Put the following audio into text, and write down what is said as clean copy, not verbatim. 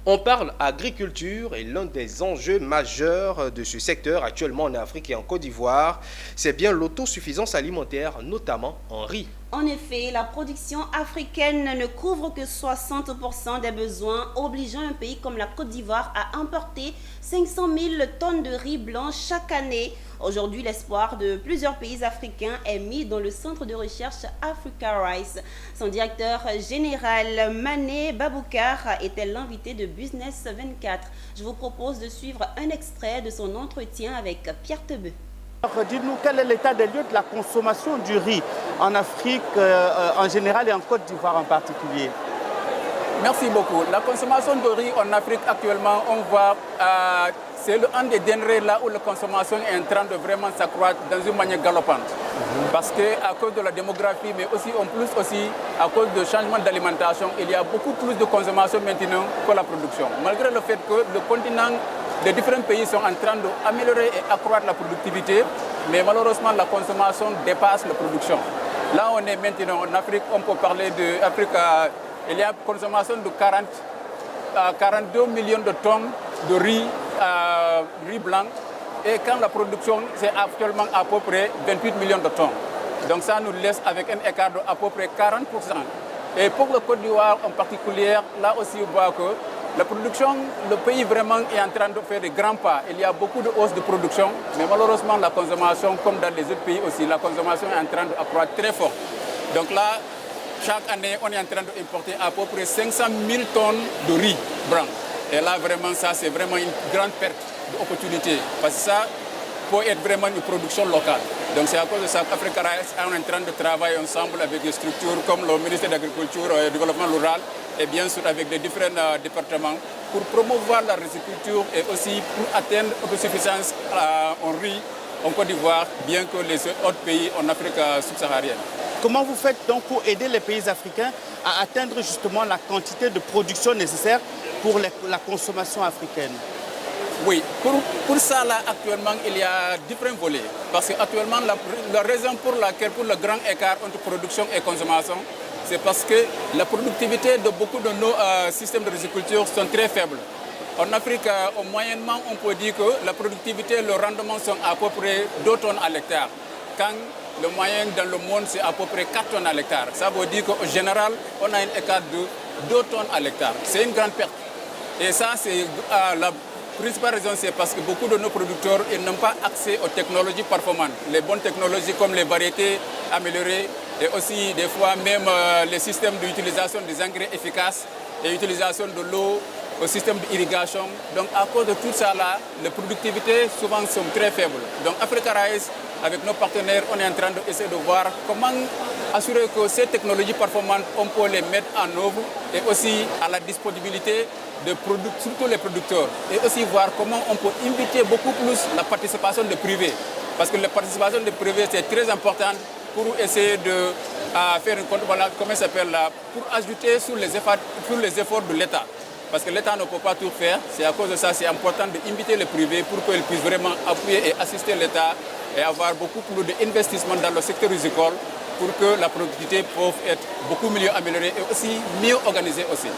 On parle agriculture et l'un des enjeux majeurs de ce secteur actuellement en Afrique et en Côte d'Ivoire, c'est bien l'autosuffisance alimentaire, notamment en riz. En effet, la production africaine ne couvre que 60% des besoins, obligeant un pays comme la Côte d'Ivoire à importer 500 000 tonnes de riz blanc chaque année. Aujourd'hui, l'espoir de plusieurs pays africains est mis dans le centre de recherche Africa Rice. Son directeur général, Mané Baboukar, était l'invité de Business 24. Je vous propose de suivre un extrait de son entretien avec Pierre Tebeu. Dites-nous quel est l'état des lieux de la consommation du riz en Afrique en général et en Côte d'Ivoire en particulier. Merci beaucoup. La consommation de riz en Afrique actuellement, on voit, c'est un des denrées là où la consommation est en train de vraiment s'accroître dans une manière galopante. Parce qu'à cause de la démographie, mais aussi en plus aussi à cause du changement d'alimentation, il y a beaucoup plus de consommation maintenant que la production. Malgré le fait que le continent, les différents pays sont en train d'améliorer et accroître la productivité, mais malheureusement la consommation dépasse la production. Là on est maintenant en Afrique, on peut parler d'Afrique, il y a une consommation de 42 millions de tonnes de riz blanc, et quand la production c'est actuellement à peu près 28 millions de tonnes. Donc ça nous laisse avec un écart d'à peu près 40%. Et pour le Côte d'Ivoire en particulier, là aussi on voit que la production, le pays vraiment est en train de faire des grands pas. Il y a beaucoup de hausse de production, mais malheureusement la consommation, comme dans les autres pays aussi, la consommation est en train d'accroître très fort. Donc là, chaque année, on est en train d'importer à peu près 500 000 tonnes de riz blanc. Et là, vraiment, ça, c'est vraiment une grande perte d'opportunité. Parce que ça peut être vraiment une production locale. Donc c'est à cause de ça qu'Africa Rice est en train de travailler ensemble avec des structures comme le ministère de l'Agriculture et du Développement rural, et bien sûr avec les différents départements pour promouvoir la riziculture et aussi pour atteindre l'autosuffisance en riz en Côte d'Ivoire, bien que les autres pays en Afrique subsaharienne. Comment vous faites donc pour aider les pays africains à atteindre justement la quantité de production nécessaire pour la consommation africaine? Oui, pour ça, là, actuellement, il y a différents volets. Parce qu'actuellement, la raison pour laquelle, pour le grand écart entre production et consommation, c'est parce que la productivité de beaucoup de nos systèmes de riziculture sont très faibles. En Afrique, moyennement, on peut dire que la productivité, le rendement sont à peu près 2 tonnes à l'hectare. Quand le moyen dans le monde, c'est à peu près 4 tonnes à l'hectare. Ça veut dire qu'en général, on a un écart de 2 tonnes à l'hectare. C'est une grande perte. Et ça, c'est la principale raison, c'est parce que beaucoup de nos producteurs n'ont pas accès aux technologies performantes. Les bonnes technologies comme les variétés améliorées et aussi des fois même les systèmes d'utilisation des engrais efficaces et l'utilisation de l'eau au système d'irrigation. Donc à cause de tout ça là, les productivités souvent sont très faibles. Donc Africa Rice, avec nos partenaires, on est en train d'essayer de voir comment assurer que ces technologies performantes, on peut les mettre en œuvre et aussi à la disponibilité de surtout les producteurs. Et aussi voir comment on peut inviter beaucoup plus la participation des privés. Parce que la participation des privés, c'est très important pour essayer de faire une compte, voilà, comment ça s'appelle là, pour ajouter sur les efforts de l'État. Parce que l'État ne peut pas tout faire. C'est à cause de ça, c'est important d'inviter les privés pour qu'ils puissent vraiment appuyer et assister l'État et avoir beaucoup plus d'investissement dans le secteur rizicole pour que la productivité puisse être beaucoup mieux améliorée et aussi mieux organisée aussi.